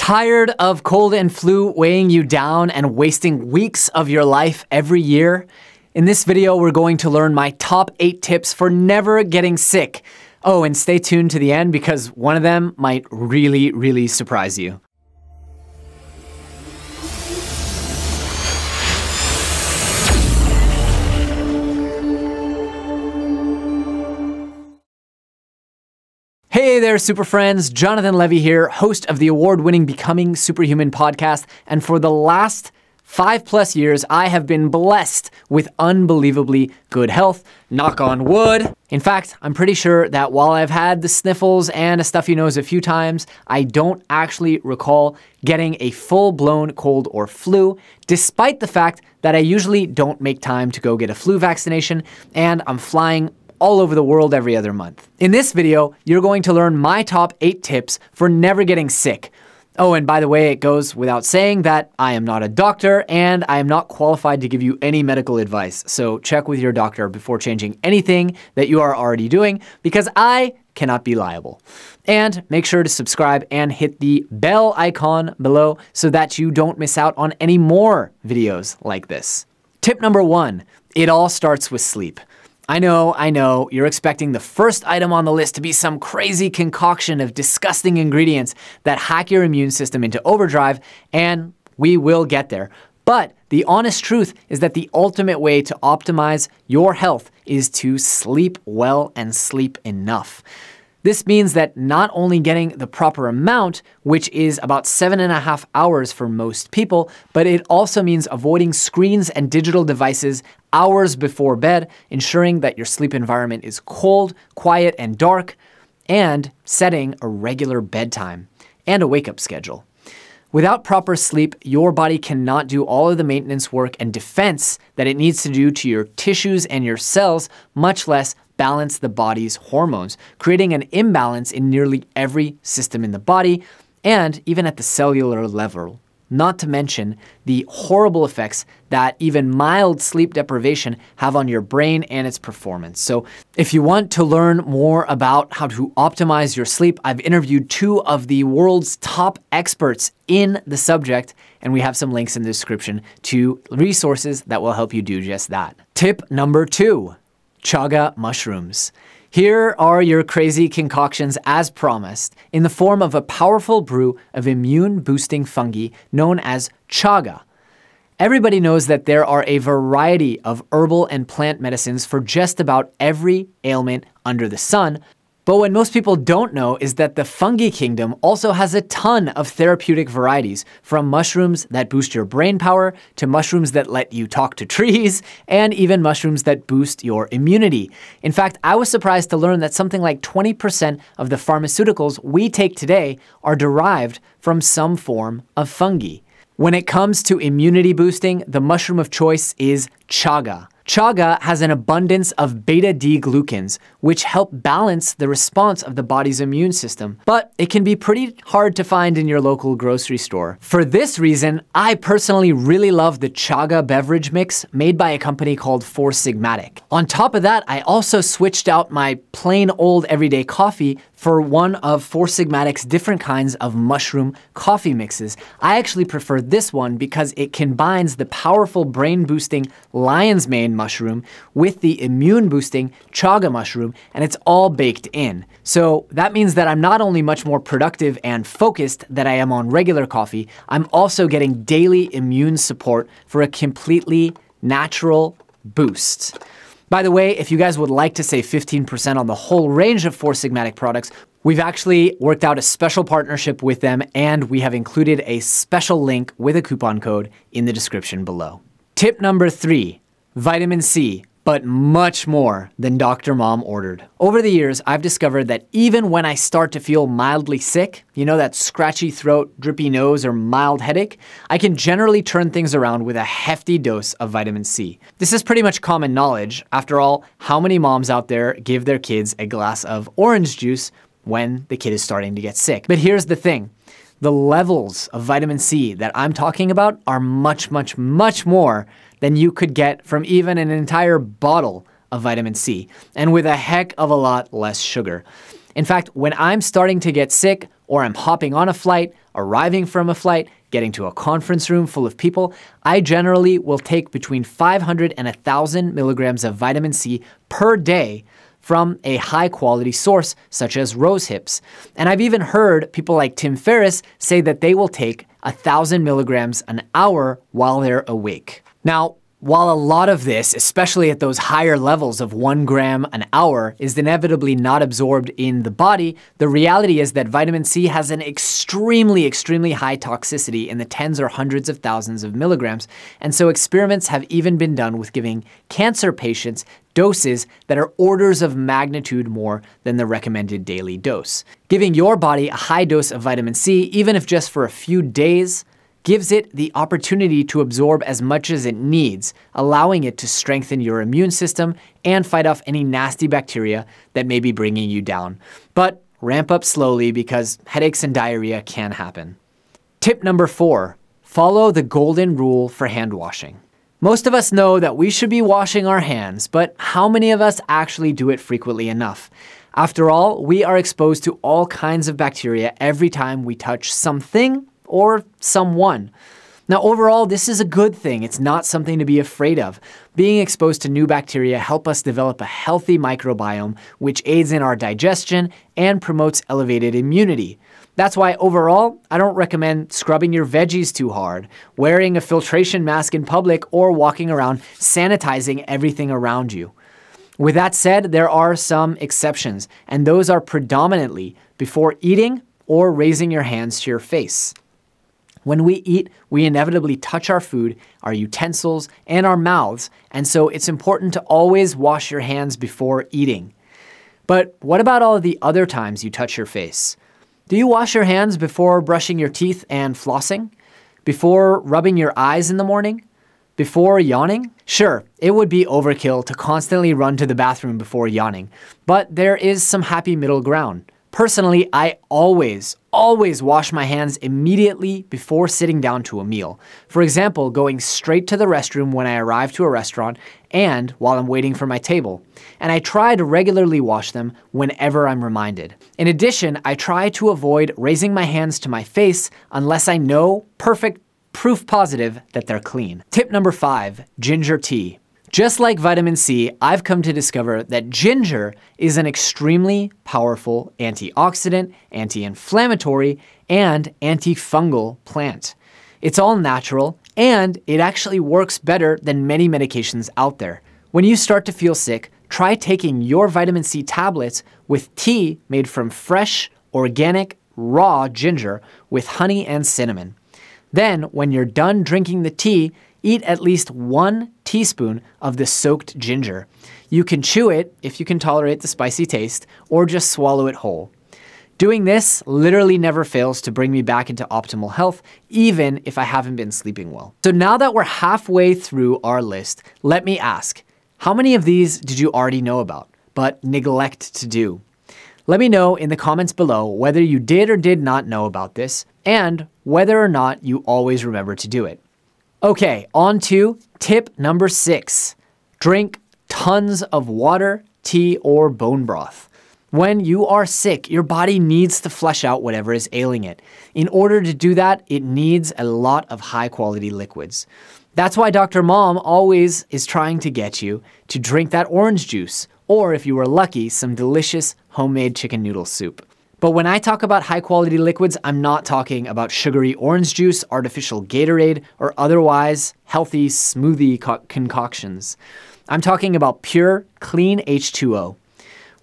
Tired of cold and flu weighing you down and wasting weeks of your life every year? In this video, we're going to learn my top 8 tips for never getting sick. Oh, and stay tuned to the end because one of them might really surprise you. Hey there, super friends. Jonathan Levy here, host of the award-winning Becoming Superhuman podcast. And for the last 5+ years, I have been blessed with unbelievably good health. Knock on wood. In fact, I'm pretty sure that while I've had the sniffles and a stuffy nose a few times, I don't actually recall getting a full-blown cold or flu, despite the fact that I usually don't make time to go get a flu vaccination, and I'm flying all over the world every other month. In this video, you're going to learn my top 8 tips for never getting sick. Oh, and by the way, it goes without saying that I am not a doctor and I am not qualified to give you any medical advice. So check with your doctor before changing anything that you are already doing because I cannot be liable. And make sure to subscribe and hit the bell icon below so that you don't miss out on any more videos like this. Tip number 1, it all starts with sleep. I know, you're expecting the first item on the list to be some crazy concoction of disgusting ingredients that hack your immune system into overdrive, and we will get there. But the honest truth is that the ultimate way to optimize your health is to sleep well and sleep enough. This means that not only getting the proper amount, which is about 7.5 hours for most people, but it also means avoiding screens and digital devices hours before bed, ensuring that your sleep environment is cold, quiet, and dark, and setting a regular bedtime and a wake-up schedule. Without proper sleep, your body cannot do all of the maintenance work and defense that it needs to do to your tissues and your cells, much less balance the body's hormones, creating an imbalance in nearly every system in the body and even at the cellular level. Not to mention the horrible effects that even mild sleep deprivation have on your brain and its performance. So if you want to learn more about how to optimize your sleep, I've interviewed 2 of the world's top experts in the subject, and we have some links in the description to resources that will help you do just that. Tip number 2, chaga mushrooms. Here are your crazy concoctions as promised, in the form of a powerful brew of immune-boosting fungi known as chaga. Everybody knows that there are a variety of herbal and plant medicines for just about every ailment under the sun, but what most people don't know is that the fungi kingdom also has a ton of therapeutic varieties, from mushrooms that boost your brain power, to mushrooms that let you talk to trees, and even mushrooms that boost your immunity. In fact, I was surprised to learn that something like 20% of the pharmaceuticals we take today are derived from some form of fungi. When it comes to immunity boosting, the mushroom of choice is chaga. Chaga has an abundance of beta-D-glucans, which help balance the response of the body's immune system, but it can be pretty hard to find in your local grocery store. For this reason, I personally really love the chaga beverage mix made by a company called Four Sigmatic. On top of that, I also switched out my plain old everyday coffee for one of Four Sigmatic's different kinds of mushroom coffee mixes. I actually prefer this one because it combines the powerful brain-boosting lion's mane mushroom with the immune-boosting chaga mushroom, and it's all baked in. So that means that I'm not only much more productive and focused than I am on regular coffee, I'm also getting daily immune support for a completely natural boost. By the way, if you guys would like to save 15% on the whole range of Four Sigmatic products, we've actually worked out a special partnership with them, and we have included a special link with a coupon code in the description below. Tip number 3, vitamin C, but much more than Dr. Mom ordered. Over the years, I've discovered that even when I start to feel mildly sick, you know, that scratchy throat, drippy nose, or mild headache, I can generally turn things around with a hefty dose of vitamin C. This is pretty much common knowledge. After all, how many moms out there give their kids a glass of orange juice when the kid is starting to get sick? But here's the thing. The levels of vitamin C that I'm talking about are much more than you could get from even an entire bottle of vitamin C, and with a heck of a lot less sugar. In fact, when I'm starting to get sick, or I'm hopping on a flight, arriving from a flight, getting to a conference room full of people, I generally will take between 500 and 1,000 milligrams of vitamin C per day from a high-quality source such as rose hips. And I've even heard people like Tim Ferriss say that they will take 1,000 milligrams an hour while they're awake. Now, while a lot of this, especially at those higher levels of 1 gram an hour, is inevitably not absorbed in the body, the reality is that vitamin C has an extremely high toxicity in the tens or hundreds of thousands of milligrams. And so experiments have even been done with giving cancer patients doses that are orders of magnitude more than the recommended daily dose. Giving your body a high dose of vitamin C, even if just for a few days, gives it the opportunity to absorb as much as it needs, allowing it to strengthen your immune system and fight off any nasty bacteria that may be bringing you down. But ramp up slowly because headaches and diarrhea can happen. Tip number 4, follow the golden rule for hand washing. Most of us know that we should be washing our hands, but how many of us actually do it frequently enough? After all, we are exposed to all kinds of bacteria every time we touch something or someone. Now, overall, this is a good thing. It's not something to be afraid of. Being exposed to new bacteria help us develop a healthy microbiome, which aids in our digestion and promotes elevated immunity. That's why overall, I don't recommend scrubbing your veggies too hard, wearing a filtration mask in public, or walking around sanitizing everything around you. With that said, there are some exceptions, and those are predominantly before eating or raising your hands to your face. When we eat, we inevitably touch our food, our utensils, and our mouths, and so it's important to always wash your hands before eating. But what about all of the other times you touch your face? Do you wash your hands before brushing your teeth and flossing? Before rubbing your eyes in the morning? Before yawning? Sure, it would be overkill to constantly run to the bathroom before yawning, but there is some happy middle ground. Personally, I always wash my hands immediately before sitting down to a meal. For example, going straight to the restroom when I arrive to a restaurant and while I'm waiting for my table. And I try to regularly wash them whenever I'm reminded. In addition, I try to avoid raising my hands to my face unless I know perfect proof positive that they're clean. Tip number 5, ginger tea. Just like vitamin C, I've come to discover that ginger is an extremely powerful antioxidant, anti-inflammatory, and antifungal plant. It's all natural, and it actually works better than many medications out there. When you start to feel sick, try taking your vitamin C tablets with tea made from fresh, organic, raw ginger with honey and cinnamon. Then, when you're done drinking the tea, eat at least 1 teaspoon of the soaked ginger. You can chew it if you can tolerate the spicy taste, or just swallow it whole. Doing this literally never fails to bring me back into optimal health, even if I haven't been sleeping well. So now that we're halfway through our list, let me ask, how many of these did you already know about, but neglect to do? Let me know in the comments below whether you did or did not know about this, and whether or not you always remember to do it. Okay, on to tip number 6. Drink tons of water, tea, or bone broth. When you are sick, your body needs to flush out whatever is ailing it. In order to do that, it needs a lot of high-quality liquids. That's why Dr. Mom always is trying to get you to drink that orange juice, or if you were lucky, some delicious homemade chicken noodle soup. But when I talk about high-quality liquids, I'm not talking about sugary orange juice, artificial Gatorade, or otherwise healthy smoothie concoctions. I'm talking about pure, clean H2O.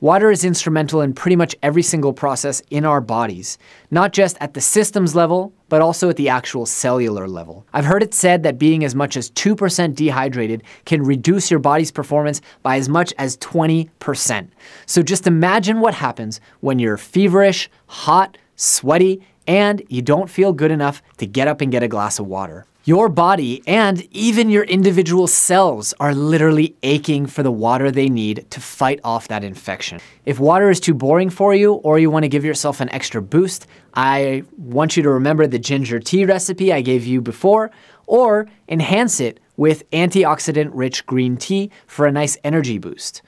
Water is instrumental in pretty much every single process in our bodies, not just at the systems level, but also at the actual cellular level. I've heard it said that being as much as 2% dehydrated can reduce your body's performance by as much as 20%. So just imagine what happens when you're feverish, hot, sweaty, and you don't feel good enough to get up and get a glass of water. Your body and even your individual cells are literally aching for the water they need to fight off that infection. If water is too boring for you, or you want to give yourself an extra boost, I want you to remember the ginger tea recipe I gave you before, or enhance it with antioxidant-rich green tea for a nice energy boost.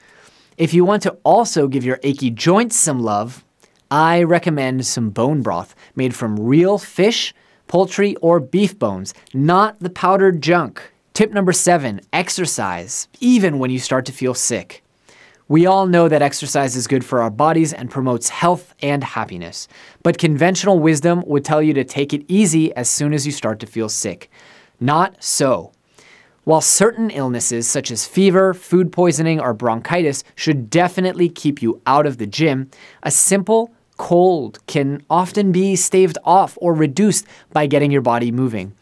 If you want to also give your achy joints some love, I recommend some bone broth made from real fish, poultry, or beef bones, not the powdered junk. Tip number 7, exercise, even when you start to feel sick. We all know that exercise is good for our bodies and promotes health and happiness, but conventional wisdom would tell you to take it easy as soon as you start to feel sick. Not so. While certain illnesses such as fever, food poisoning, or bronchitis should definitely keep you out of the gym, a simple cold can often be staved off or reduced by getting your body moving.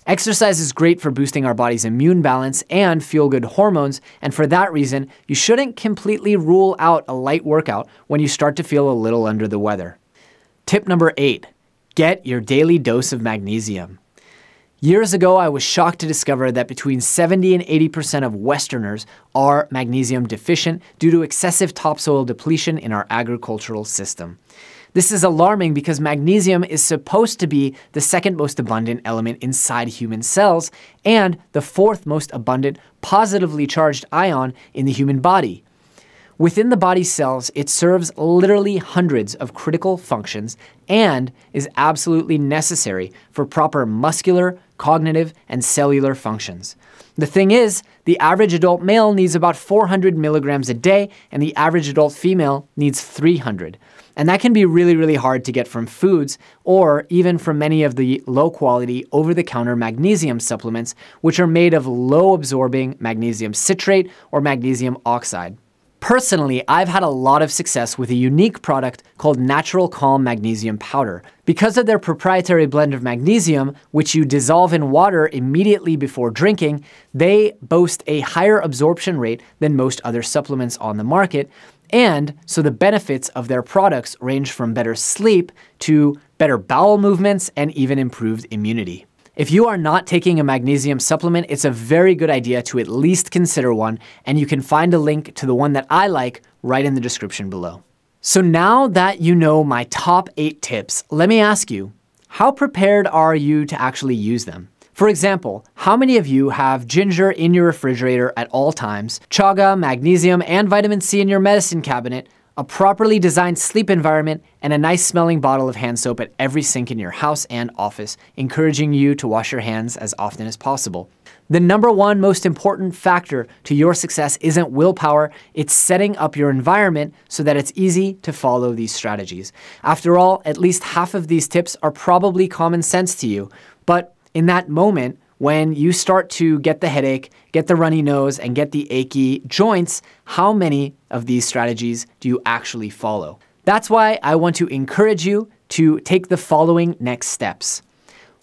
Exercise is great for boosting our body's immune balance and feel-good hormones, and for that reason, you shouldn't completely rule out a light workout when you start to feel a little under the weather. Tip number 8, get your daily dose of magnesium. Years ago, I was shocked to discover that between 70 and 80% of Westerners are magnesium deficient due to excessive topsoil depletion in our agricultural system. This is alarming because magnesium is supposed to be the second most abundant element inside human cells and the fourth most abundant positively charged ion in the human body. Within the body's cells, it serves literally hundreds of critical functions and is absolutely necessary for proper muscular, cognitive, and cellular functions. The thing is, the average adult male needs about 400 milligrams a day, and the average adult female needs 300. And that can be really, really hard to get from foods or even from many of the low-quality, over-the-counter magnesium supplements, which are made of low-absorbing magnesium citrate or magnesium oxide. Personally, I've had a lot of success with a unique product called Natural Calm Magnesium Powder. Because of their proprietary blend of magnesium, which you dissolve in water immediately before drinking, they boast a higher absorption rate than most other supplements on the market, and so the benefits of their products range from better sleep to better bowel movements and even improved immunity. If you are not taking a magnesium supplement, it's a very good idea to at least consider one, and you can find a link to the one that I like right in the description below. So now that you know my top 8 tips, let me ask you, how prepared are you to actually use them? For example, how many of you have ginger in your refrigerator at all times, chaga, magnesium, and vitamin C in your medicine cabinet, a properly designed sleep environment, and a nice smelling bottle of hand soap at every sink in your house and office, encouraging you to wash your hands as often as possible? The number one most important factor to your success isn't willpower, it's setting up your environment so that it's easy to follow these strategies. After all, at least half of these tips are probably common sense to you, but in that moment, when you start to get the headache, get the runny nose, and get the achy joints, how many of these strategies do you actually follow? That's why I want to encourage you to take the following next steps.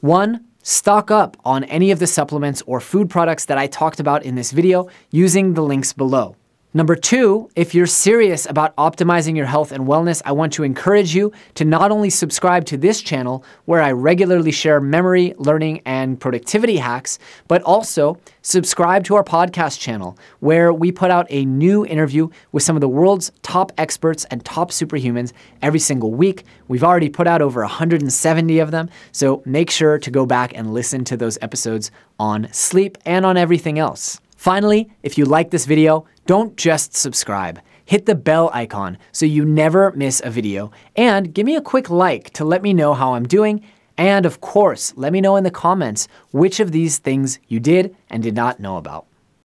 1, stock up on any of the supplements or food products that I talked about in this video using the links below. Number 2, if you're serious about optimizing your health and wellness, I want to encourage you to not only subscribe to this channel, where I regularly share memory, learning, and productivity hacks, but also subscribe to our podcast channel, where we put out a new interview with some of the world's top experts and top superhumans every single week. We've already put out over 170 of them, so make sure to go back and listen to those episodes on sleep and on everything else. Finally, if you like this video, don't just subscribe. Hit the bell icon so you never miss a video, and give me a quick like to let me know how I'm doing, and of course, let me know in the comments which of these things you did and did not know about.